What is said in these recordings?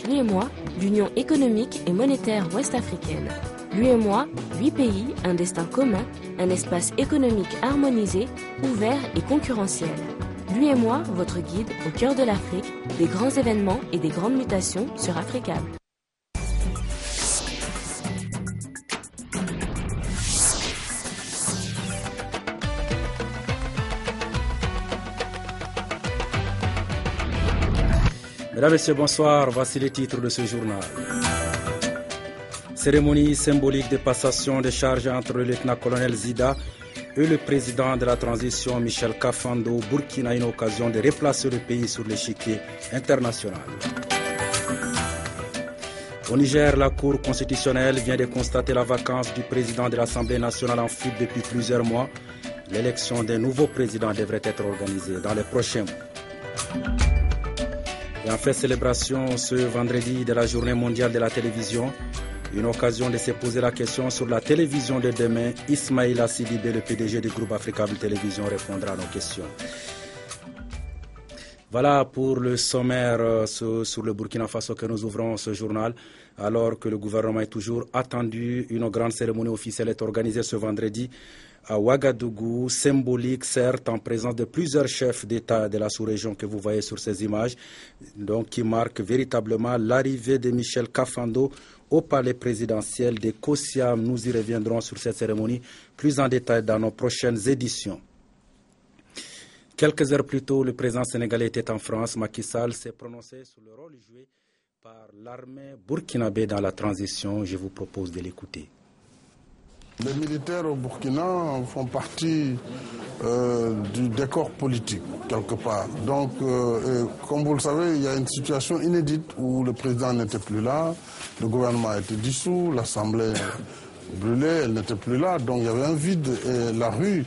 L'UEMOA, l'Union économique et monétaire ouest-africaine. L'UEMOA, 8 pays, un destin commun, un espace économique harmonisé, ouvert et concurrentiel. L'UEMOA, votre guide au cœur de l'Afrique, des grands événements et des grandes mutations sur Africable. Mesdames, Messieurs, bonsoir. Voici les titres de ce journal. Cérémonie symbolique de passation de charges entre le lieutenant-colonel Zida et le président de la transition Michel Kafando, Burkina, une occasion de replacer le pays sur l'échiquier international. Au Niger, la Cour constitutionnelle vient de constater la vacance du président de l'Assemblée nationale en fuite depuis plusieurs mois. L'élection d'un nouveau président devrait être organisée dans les prochains mois. Et en fait célébration ce vendredi de la journée mondiale de la télévision, une occasion de se poser la question sur la télévision de demain. Ismaïla Sidibé, le PDG du groupe Africable Télévision, répondra à nos questions. Voilà pour le sommaire sur le Burkina Faso que nous ouvrons ce journal. Alors que le gouvernement est toujours attendu, une grande cérémonie officielle est organisée ce vendredi à Ouagadougou, symbolique certes, en présence de plusieurs chefs d'État de la sous-région que vous voyez sur ces images, donc qui marque véritablement l'arrivée de Michel Kafando au palais présidentiel de Kosiam. Nous y reviendrons sur cette cérémonie plus en détail dans nos prochaines éditions. Quelques heures plus tôt, le président sénégalais était en France. Macky Sall s'est prononcé sur le rôle joué par l'armée burkinabé dans la transition. Je vous propose de l'écouter. Les militaires au Burkina font partie du décor politique, quelque part. Donc, comme vous le savez, il y a une situation inédite où le président n'était plus là, le gouvernement a été dissous, l'Assemblée brûlée, elle n'était plus là. Donc, il y avait un vide et la rue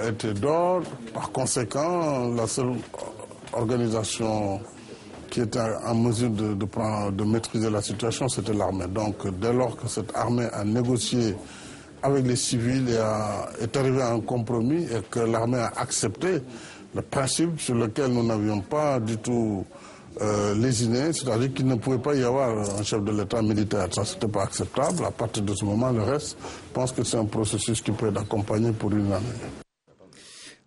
était dehors. Par conséquent, la seule organisation qui était en mesure de maîtriser la situation, c'était l'armée. Donc, dès lors que cette armée a négocié avec les civils et est arrivé à un compromis et que l'armée a accepté le principe sur lequel nous n'avions pas du tout lésiné, c'est-à-dire qu'il ne pouvait pas y avoir un chef de l'État militaire. Ça, c'était pas acceptable. À partir de ce moment, le reste, je pense que c'est un processus qui peut être accompagné pour une année.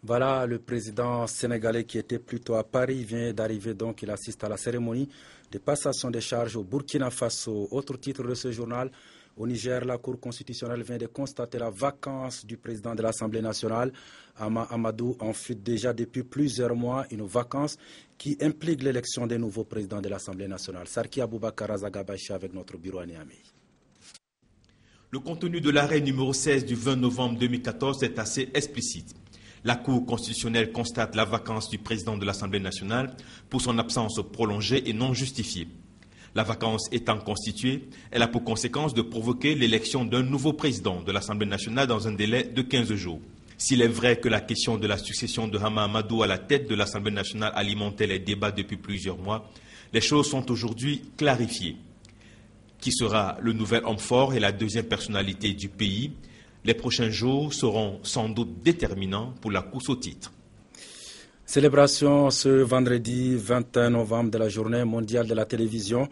Voilà le président sénégalais qui était plutôt à Paris, vient d'arriver donc, il assiste à la cérémonie de passation des charges au Burkina Faso. Autre titre de ce journal, au Niger, la Cour constitutionnelle vient de constater la vacance du président de l'Assemblée nationale, Hama Amadou, en fuite déjà depuis plusieurs mois, une vacance qui implique l'élection des nouveaux présidents de l'Assemblée nationale. Sarki Aboubakar Azagabachi avec notre bureau à Niamey. Le contenu de l'arrêt numéro 16 du 20 novembre 2014 est assez explicite. La Cour constitutionnelle constate la vacance du président de l'Assemblée nationale pour son absence prolongée et non justifiée. La vacance étant constituée, elle a pour conséquence de provoquer l'élection d'un nouveau président de l'Assemblée nationale dans un délai de 15 jours. S'il est vrai que la question de la succession de Hama Amadou à la tête de l'Assemblée nationale alimentait les débats depuis plusieurs mois, les choses sont aujourd'hui clarifiées. Qui sera le nouvel homme fort et la deuxième personnalité du pays? Les prochains jours seront sans doute déterminants pour la course au titre. Célébration ce vendredi 21 novembre de la journée mondiale de la télévision,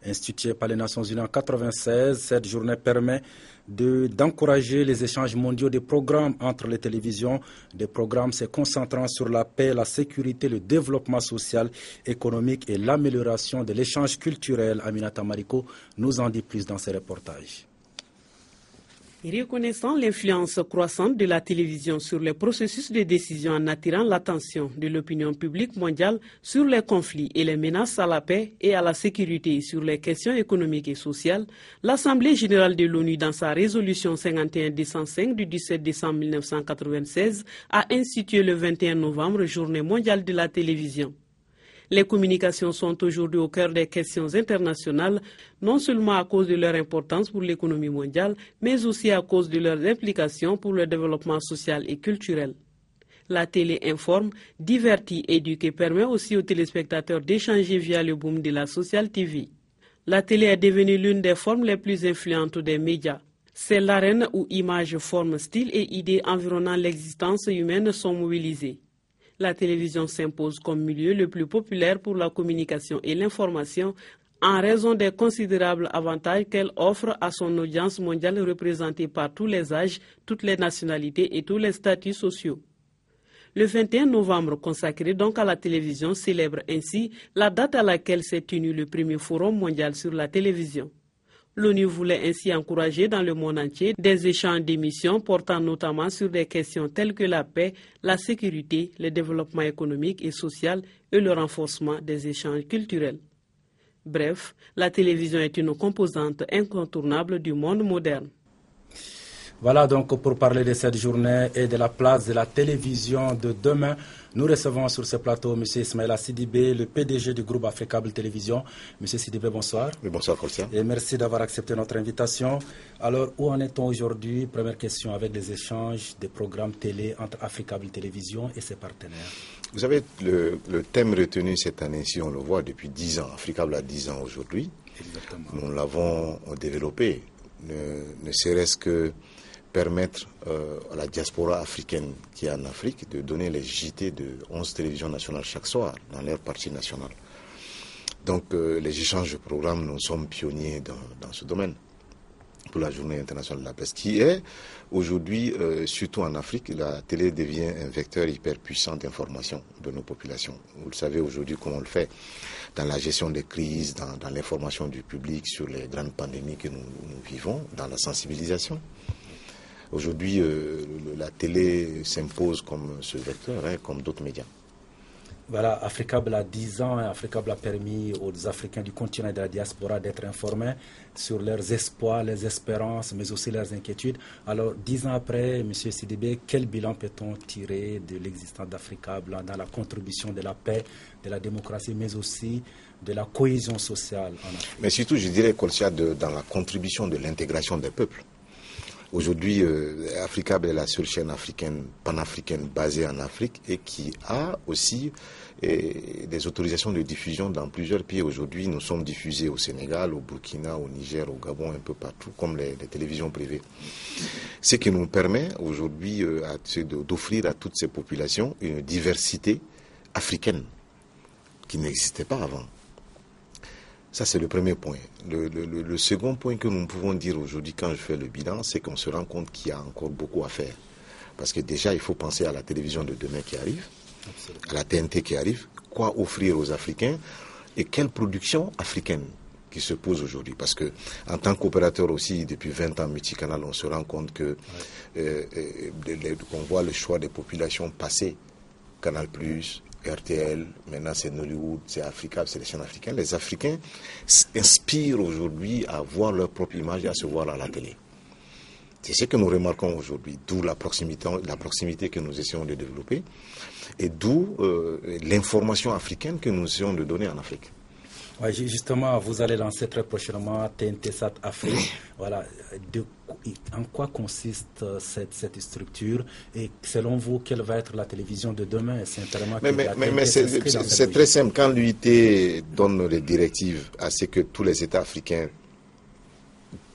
instituée par les Nations Unies en 1996. Cette journée permet d'encourager les échanges mondiaux des programmes entre les télévisions, des programmes se concentrant sur la paix, la sécurité, le développement social, économique et l'amélioration de l'échange culturel. Aminata Mariko nous en dit plus dans ses reportages. Reconnaissant l'influence croissante de la télévision sur les processus de décision en attirant l'attention de l'opinion publique mondiale sur les conflits et les menaces à la paix et à la sécurité sur les questions économiques et sociales, l'Assemblée générale de l'ONU, dans sa résolution 51-205 du 17 décembre 1996, a institué le 21 novembre Journée mondiale de la télévision. Les communications sont aujourd'hui au cœur des questions internationales, non seulement à cause de leur importance pour l'économie mondiale, mais aussi à cause de leurs implications pour le développement social et culturel. La télé informe, divertit, éduque et permet aussi aux téléspectateurs d'échanger via le boom de la social TV. La télé est devenue l'une des formes les plus influentes des médias. C'est l'arène où images, formes, styles et idées environnant l'existence humaine sont mobilisées. La télévision s'impose comme milieu le plus populaire pour la communication et l'information en raison des considérables avantages qu'elle offre à son audience mondiale représentée par tous les âges, toutes les nationalités et tous les statuts sociaux. Le 21 novembre, consacré donc à la télévision, célèbre ainsi la date à laquelle s'est tenu le premier forum mondial sur la télévision. L'ONU voulait ainsi encourager dans le monde entier des échanges d'émissions portant notamment sur des questions telles que la paix, la sécurité, le développement économique et social et le renforcement des échanges culturels. Bref, la télévision est une composante incontournable du monde moderne. Voilà donc pour parler de cette journée et de la place de la télévision de demain. Nous recevons sur ce plateau M. Ismaïla Sidibé, le PDG du groupe Africable Télévision. M. Sidibé, bonsoir. Oui, bonsoir, Christian. Et merci d'avoir accepté notre invitation. Alors, où en est-on aujourd'hui? Première question, avec les échanges des programmes télé entre Africable Télévision et ses partenaires. Vous savez, le thème retenu cette année-ci, on le voit depuis 10 ans. Africable a 10 ans aujourd'hui. Exactement. Nous l'avons développé, ne serait-ce que permettre à la diaspora africaine qui est en Afrique de donner les JT de 11 télévisions nationales chaque soir dans leur partie nationale. Donc les échanges de programmes, nous sommes pionniers dans ce domaine pour la Journée internationale de la presse qui est aujourd'hui, surtout en Afrique, la télé devient un vecteur hyper puissant d'information de nos populations. Vous le savez aujourd'hui comment on le fait dans la gestion des crises, dans l'information du public sur les grandes pandémies que nous vivons, dans la sensibilisation. Aujourd'hui, la télé s'impose comme ce vecteur, comme d'autres médias. Voilà, Africable a 10 ans. Africable a permis aux Africains du continent et de la diaspora d'être informés sur leurs espoirs, leurs espérances, mais aussi leurs inquiétudes. Alors, 10 ans après, M. Sidibé, quel bilan peut-on tirer de l'existence d'Africable dans la contribution de la paix, de la démocratie, mais aussi de la cohésion sociale en Afrique? Mais surtout, je dirais, Kolsia, dans la contribution de l'intégration des peuples. Aujourd'hui, Africable est la seule chaîne africaine, panafricaine basée en Afrique et qui a aussi des autorisations de diffusion dans plusieurs pays. Aujourd'hui, nous sommes diffusés au Sénégal, au Burkina, au Niger, au Gabon, un peu partout, comme les télévisions privées. Ce qui nous permet aujourd'hui d'offrir à toutes ces populations une diversité africaine qui n'existait pas avant. Ça, c'est le premier point. Le second point que nous pouvons dire aujourd'hui quand je fais le bilan, c'est qu'on se rend compte qu'il y a encore beaucoup à faire. Parce que déjà, il faut penser à la télévision de demain qui arrive, à la TNT qui arrive, quoi offrir aux Africains et quelle production africaine qui se pose aujourd'hui. Parce que en tant qu'opérateur aussi, depuis 20 ans multicanal, on se rend compte que on voit le choix des populations passer Canal+, RTL, maintenant c'est Nollywood, c'est Africa, c'est les chaînes africaines. Les Africains s'inspirent aujourd'hui à voir leur propre image et à se voir à la télé. C'est ce que nous remarquons aujourd'hui, d'où la proximité que nous essayons de développer et d'où l'information africaine que nous essayons de donner en Afrique. Ouais, justement, vous allez lancer très prochainement TNT-SAT Afrique. Voilà. En quoi consiste cette structure et selon vous, quelle va être la télévision de demain? Mais c'est très simple. Quand l'UIT donne les directives à ce que tous les États africains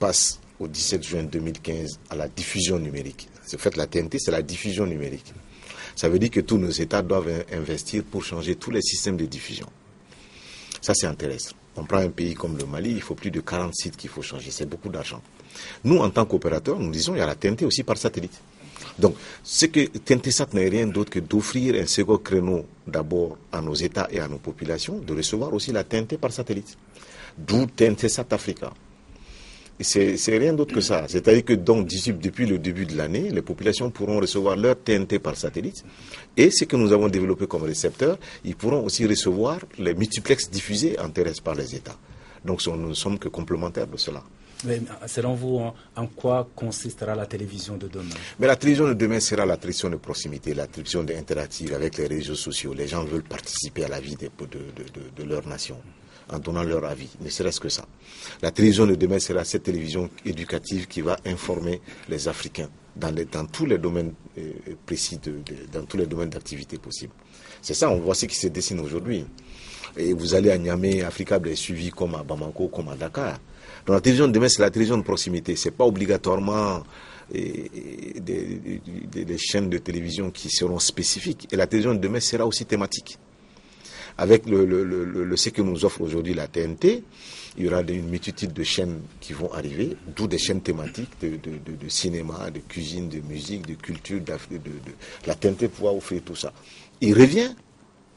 passent au 17 juin 2015 à la diffusion numérique. En fait, la TNT, c'est la diffusion numérique. Ça veut dire que tous nos États doivent investir pour changer tous les systèmes de diffusion. Ça, c'est intéressant. On prend un pays comme le Mali, il faut plus de 40 sites qu'il faut changer. C'est beaucoup d'argent. Nous, en tant qu'opérateurs, nous disons qu'il y a la TNT aussi par satellite. Donc, ce que TNT-SAT n'est rien d'autre que d'offrir un second créneau d'abord à nos États et à nos populations, de recevoir aussi la TNT par satellite. D'où TNT-SAT Africa. C'est rien d'autre que ça. C'est-à-dire que donc, depuis le début de l'année, les populations pourront recevoir leur TNT par satellite. Et ce que nous avons développé comme récepteur, ils pourront aussi recevoir les multiplexes diffusés en terrestre par les États. Donc nous ne sommes que complémentaires de cela. Mais selon vous, en quoi consistera la télévision de demain? Mais la télévision de demain sera la télévision de proximité, la télévision interactive avec les réseaux sociaux. Les gens veulent participer à la vie de leur nation en donnant leur avis, ne serait-ce que ça. La télévision de demain sera cette télévision éducative qui va informer les Africains dans tous les domaines précis, dans tous les domaines d'activité possibles. C'est ça, on voit ce qui se dessine aujourd'hui. Et vous allez à Niamey, Africable est suivi comme à Bamako, comme à Dakar. Donc la télévision de demain, c'est la télévision de proximité. Ce n'est pas obligatoirement des chaînes de télévision qui seront spécifiques. Et la télévision de demain sera aussi thématique. avec ce que nous offre aujourd'hui la TNT, il y aura une multitude de chaînes qui vont arriver, d'où des chaînes thématiques de cinéma, de cuisine, de musique, de culture, la TNT pouvoir offrir tout ça. Il revient,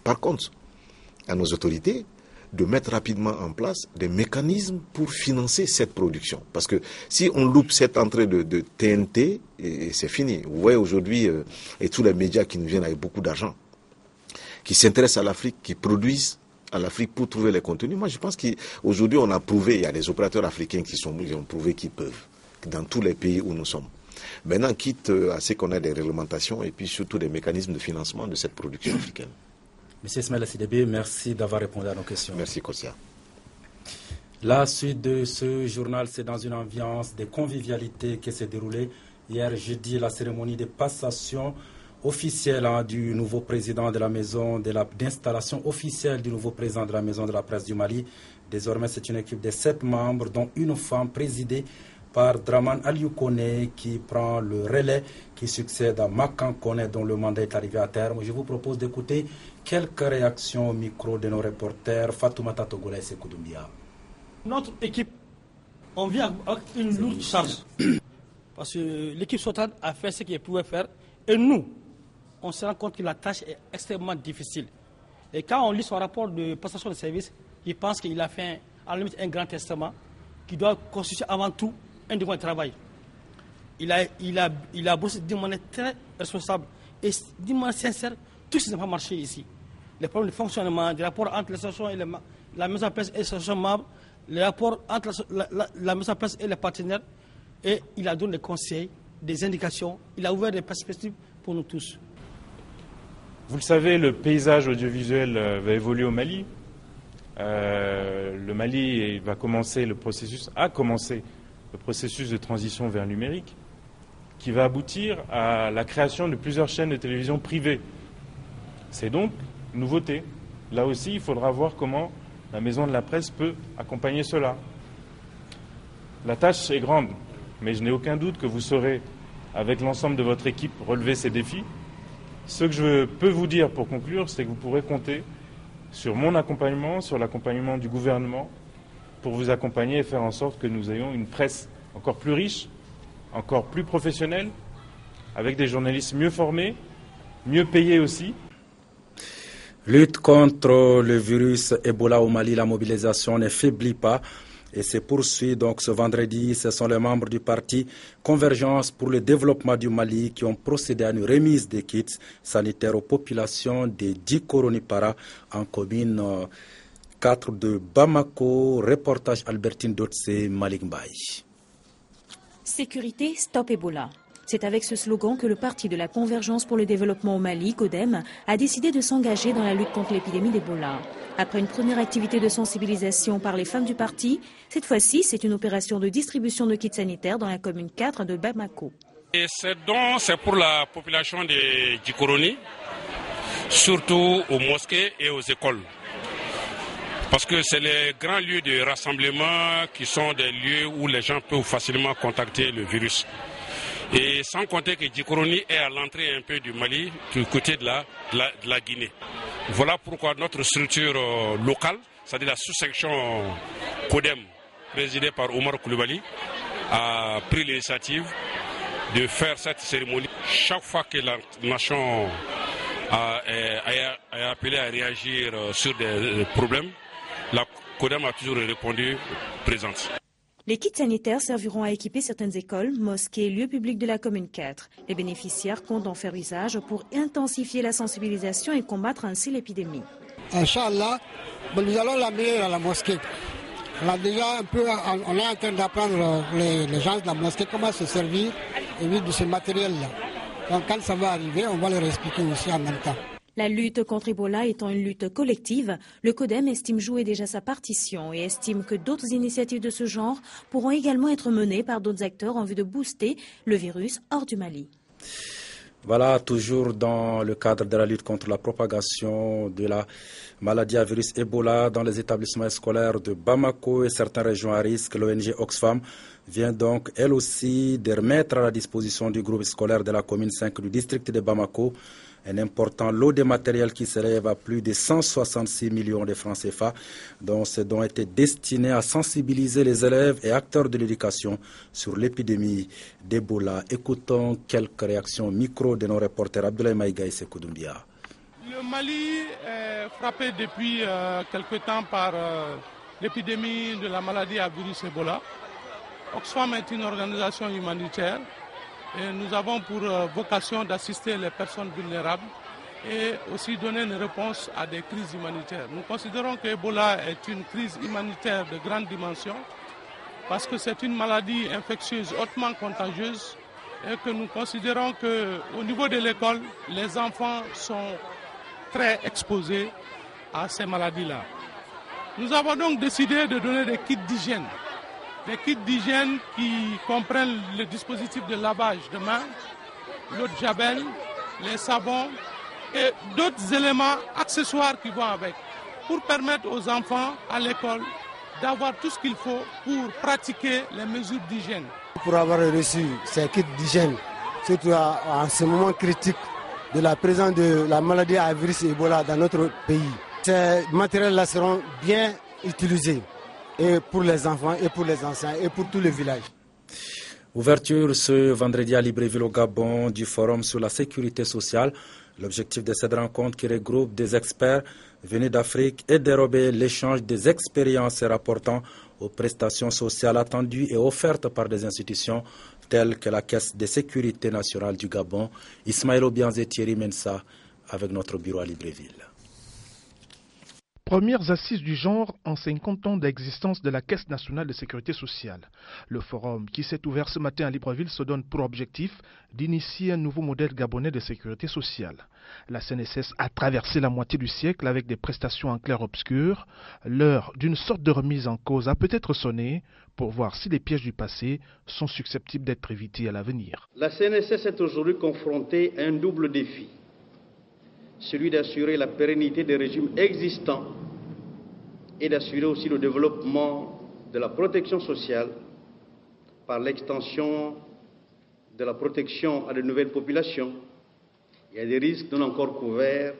par contre, à nos autorités de mettre rapidement en place des mécanismes pour financer cette production. Parce que si on loupe cette entrée de TNT, c'est fini. Vous voyez aujourd'hui, et tous les médias qui nous viennent avec beaucoup d'argent, qui s'intéressent à l'Afrique, qui produisent à l'Afrique pour trouver les contenus. Moi, je pense qu'aujourd'hui, on a prouvé, il y a des opérateurs africains qui ont prouvé qu'ils peuvent, dans tous les pays où nous sommes. Maintenant, quitte à ce qu'on ait des réglementations et puis surtout des mécanismes de financement de cette production africaine. Monsieur Ismaël Sidibé, merci d'avoir répondu à nos questions. Merci, Kosia. La suite de ce journal, c'est dans une ambiance de convivialité qui s'est déroulée hier jeudi, la cérémonie de passation officielle du nouveau président de la maison, d'installation officielle du nouveau président de la maison de la presse du Mali. Désormais, c'est une équipe de 7 membres, dont une femme présidée par Draman Aliou Kone qui prend le relais, qui succède à Makan Kone dont le mandat est arrivé à terme. Je vous propose d'écouter quelques réactions au micro de nos reporters Fatoumata Togola et Sekou Doumbia. Notre équipe, on vient avec une lourde charge parce que l'équipe sortante a fait ce qu'elle pouvait faire et nous, on se rend compte que la tâche est extrêmement difficile. Et quand on lit son rapport de prestation de service, je pense qu'il a fait à la limite un grand testament qui doit constituer avant tout un devoir de travail. Il a bossé d'une manière très responsable et d'une manière sincère. Tout ce qui n'a pas marché ici. Les problèmes de fonctionnement, des rapports entre les associations et la mise en place et les associations membres, les rapports entre la mise en place et les partenaires. Et il a donné des conseils, des indications. Il a ouvert des perspectives pour nous tous. Vous le savez, le paysage audiovisuel va évoluer au Mali. Le Mali a commencé le processus de transition vers le numérique, qui va aboutir à la création de plusieurs chaînes de télévision privées. C'est donc une nouveauté. Là aussi, il faudra voir comment la maison de la presse peut accompagner cela. La tâche est grande, mais je n'ai aucun doute que vous saurez, avec l'ensemble de votre équipe, relever ces défis. Ce que je peux vous dire pour conclure, c'est que vous pourrez compter sur mon accompagnement, sur l'accompagnement du gouvernement, pour vous accompagner et faire en sorte que nous ayons une presse encore plus riche, encore plus professionnelle, avec des journalistes mieux formés, mieux payés aussi. Lutte contre le virus Ebola au Mali, la mobilisation ne faiblit pas et se poursuit donc ce vendredi. Ce sont les membres du parti Convergence pour le développement du Mali qui ont procédé à une remise des kits sanitaires aux populations de Djikoronipara en commune 4 de Bamako. Reportage Albertine Dotse, Malik Mbaye. Sécurité, stop Ebola. C'est avec ce slogan que le Parti de la Convergence pour le développement au Mali, CODEM, a décidé de s'engager dans la lutte contre l'épidémie d'Ebola. Après une première activité de sensibilisation par les femmes du parti, cette fois-ci, c'est une opération de distribution de kits sanitaires dans la commune 4 de Bamako. Et ce don, c'est pour la population de Djikoroni, surtout aux mosquées et aux écoles. Parce que c'est les grands lieux de rassemblement qui sont des lieux où les gens peuvent facilement contacter le virus. Et sans compter que Djikoroni est à l'entrée un peu du Mali, du côté de la Guinée. Voilà pourquoi notre structure locale, c'est-à-dire la sous-section CODEM, présidée par Omar Koulibaly, a pris l'initiative de faire cette cérémonie. Chaque fois que la nation a appelé à réagir sur des problèmes, la CODEM a toujours répondu présente. Les kits sanitaires serviront à équiper certaines écoles, mosquées et lieux publics de la commune 4. Les bénéficiaires comptent en faire usage pour intensifier la sensibilisation et combattre ainsi l'épidémie. Inch'Allah, nous allons l'amener à la mosquée. On est en train d'apprendre les gens de la mosquée comment se servir de ce matériel-là. Donc quand ça va arriver, on va leur expliquer aussi en même temps. La lutte contre Ebola étant une lutte collective, le CODEM estime jouer déjà sa partition et estime que d'autres initiatives de ce genre pourront également être menées par d'autres acteurs en vue de booster le virus hors du Mali. Voilà, toujours dans le cadre de la lutte contre la propagation de la maladie à virus Ebola dans les établissements scolaires de Bamako et certaines régions à risque, l'ONG Oxfam vient donc elle aussi de remettre à la disposition du groupe scolaire de la commune 5 du district de Bamako un important lot de matériel qui s'élève à plus de 166 millions de francs CFA, dont était destiné à sensibiliser les élèves et acteurs de l'éducation sur l'épidémie d'Ebola. Écoutons quelques réactions micro de nos reporters Abdoulaye Maïga et Sekou Doumbia. Le Mali est frappé depuis quelque temps par l'épidémie de la maladie à virus Ebola. Oxfam est une organisation humanitaire et nous avons pour vocation d'assister les personnes vulnérables et aussi donner une réponse à des crises humanitaires. Nous considérons que Ebola est une crise humanitaire de grande dimension parce que c'est une maladie infectieuse hautement contagieuse et que nous considérons qu'au niveau de l'école, les enfants sont très exposés à ces maladies-là. Nous avons donc décidé de donner des kits d'hygiène. Des kits d'hygiène qui comprennent le dispositif de lavage de mains, l'eau de javel, les savons et d'autres éléments accessoires qui vont avec, pour permettre aux enfants à l'école d'avoir tout ce qu'il faut pour pratiquer les mesures d'hygiène. Pour avoir reçu ces kits d'hygiène, surtout en ce moment critique de la présence de la maladie à virus Ebola dans notre pays, ces matériels-là seront bien utilisés. Et pour les enfants, et pour les anciens, et pour tous les villages. Ouverture ce vendredi à Libreville au Gabon du Forum sur la sécurité sociale. L'objectif de cette rencontre qui regroupe des experts venus d'Afrique est dérober l'échange des expériences rapportant aux prestations sociales attendues et offertes par des institutions telles que la Caisse de sécurité nationale du Gabon. Ismaël Obianze et Thierry Mensa avec notre bureau à Libreville. Premières assises du genre en 50 ans d'existence de la Caisse nationale de sécurité sociale. Le forum qui s'est ouvert ce matin à Libreville se donne pour objectif d'initier un nouveau modèle gabonais de sécurité sociale. La CNSS a traversé la moitié du siècle avec des prestations en clair-obscur. L'heure d'une sorte de remise en cause a peut-être sonné pour voir si les pièges du passé sont susceptibles d'être évités à l'avenir. La CNSS est aujourd'hui confrontée à un double défi. Celui d'assurer la pérennité des régimes existants et d'assurer aussi le développement de la protection sociale par l'extension de la protection à de nouvelles populations et à des risques non encore couverts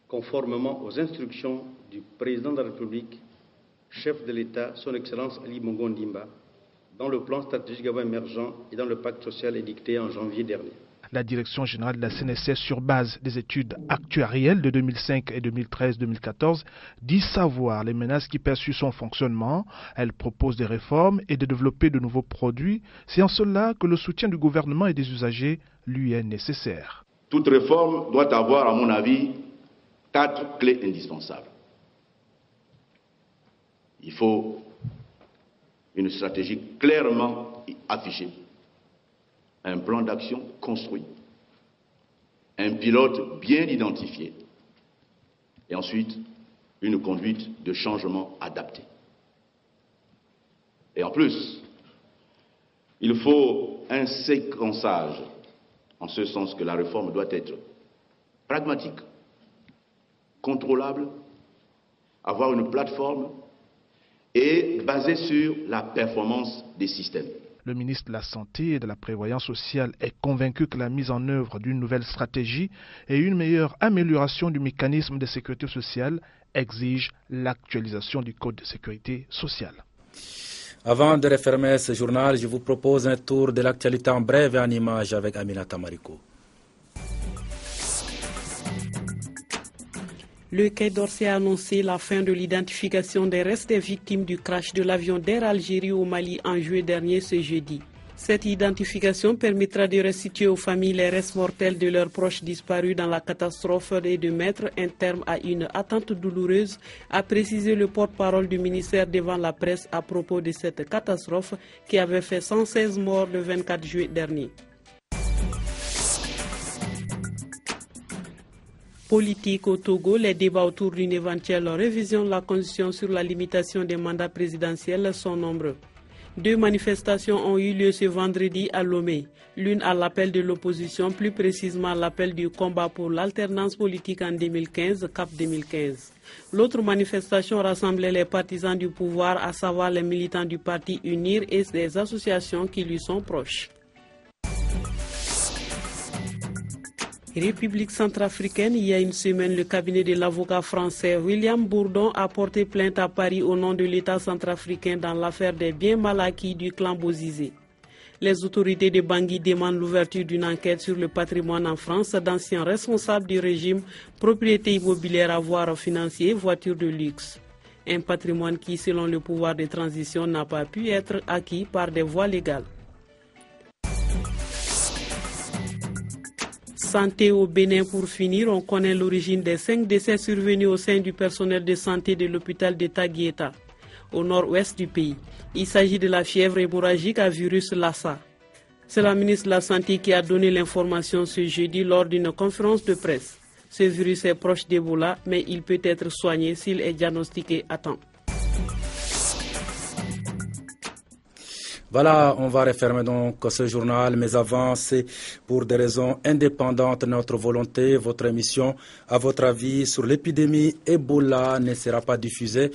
conformément aux instructions du président de la République, chef de l'État, son Excellence Ali Bongo Ondimba, dans le plan stratégique Gabon émergent et dans le pacte social édicté en janvier dernier. La direction générale de la CNSS, sur base des études actuarielles de 2005 et 2013-2014, dit savoir les menaces qui pèsent sur son fonctionnement. Elle propose des réformes et de développer de nouveaux produits. C'est en cela que le soutien du gouvernement et des usagers lui est nécessaire. Toute réforme doit avoir, à mon avis, 4 clés indispensables. Il faut une stratégie clairement affichée, un plan d'action construit, un pilote bien identifié et ensuite une conduite de changement adaptée. Et en plus, il faut un séquençage en ce sens que la réforme doit être pragmatique, contrôlable, avoir une plateforme et basée sur la performance des systèmes. Le ministre de la Santé et de la Prévoyance sociale est convaincu que la mise en œuvre d'une nouvelle stratégie et une meilleure amélioration du mécanisme de sécurité sociale exige l'actualisation du Code de sécurité sociale. Avant de refermer ce journal, je vous propose un tour de l'actualité en bref et en images avec Aminata Mariko. Le Quai d'Orsay a annoncé la fin de l'identification des restes des victimes du crash de l'avion d'Air Algérie au Mali en juillet dernier ce jeudi. Cette identification permettra de restituer aux familles les restes mortels de leurs proches disparus dans la catastrophe et de mettre un terme à une attente douloureuse, a précisé le porte-parole du ministère devant la presse à propos de cette catastrophe qui avait fait 116 morts le 24 juillet dernier. Politique au Togo, les débats autour d'une éventuelle révision de la Constitution sur la limitation des mandats présidentiels sont nombreux. 2 manifestations ont eu lieu ce vendredi à Lomé. L'une à l'appel de l'opposition, plus précisément à l'appel du combat pour l'alternance politique en 2015, CAP 2015. L'autre manifestation rassemblait les partisans du pouvoir, à savoir les militants du parti UNIR et des associations qui lui sont proches. République centrafricaine, il y a une semaine, le cabinet de l'avocat français William Bourdon a porté plainte à Paris au nom de l'État centrafricain dans l'affaire des biens mal acquis du clan Bozizé. Les autorités de Bangui demandent l'ouverture d'une enquête sur le patrimoine en France d'anciens responsables du régime, propriété immobilière, avoirs financiers, voitures de luxe. Un patrimoine qui, selon le pouvoir de transition, n'a pas pu être acquis par des voies légales. Santé au Bénin pour finir, on connaît l'origine des 5 décès survenus au sein du personnel de santé de l'hôpital d'État Guieta, au nord-ouest du pays. Il s'agit de la fièvre hémorragique à virus Lassa. C'est la ministre de la Santé qui a donné l'information ce jeudi lors d'une conférence de presse. Ce virus est proche d'Ebola, mais il peut être soigné s'il est diagnostiqué à temps. Voilà, on va refermer donc ce journal, mais avant, c'est pour des raisons indépendantes de notre volonté. Votre émission, à votre avis, sur l'épidémie Ebola ne sera pas diffusée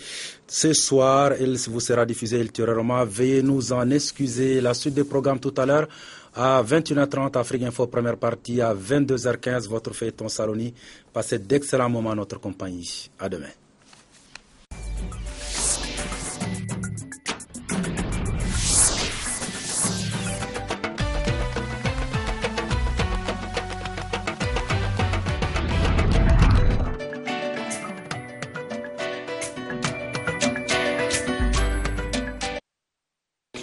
ce soir. Elle vous sera diffusée ultérieurement. Veuillez nous en excuser. La suite des programmes tout à l'heure à 21h30, Afrique Info, première partie, à 22h15, votre feuilleton Saloni. Passez d'excellents moments à notre compagnie. À demain.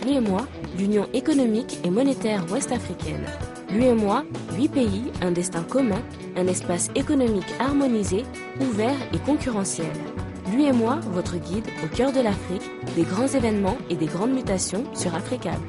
L'UEMOA, l'Union économique et monétaire ouest-africaine. L'UEMOA, 8 pays, un destin commun, un espace économique harmonisé, ouvert et concurrentiel. L'UEMOA, votre guide au cœur de l'Afrique, des grands événements et des grandes mutations sur Africable.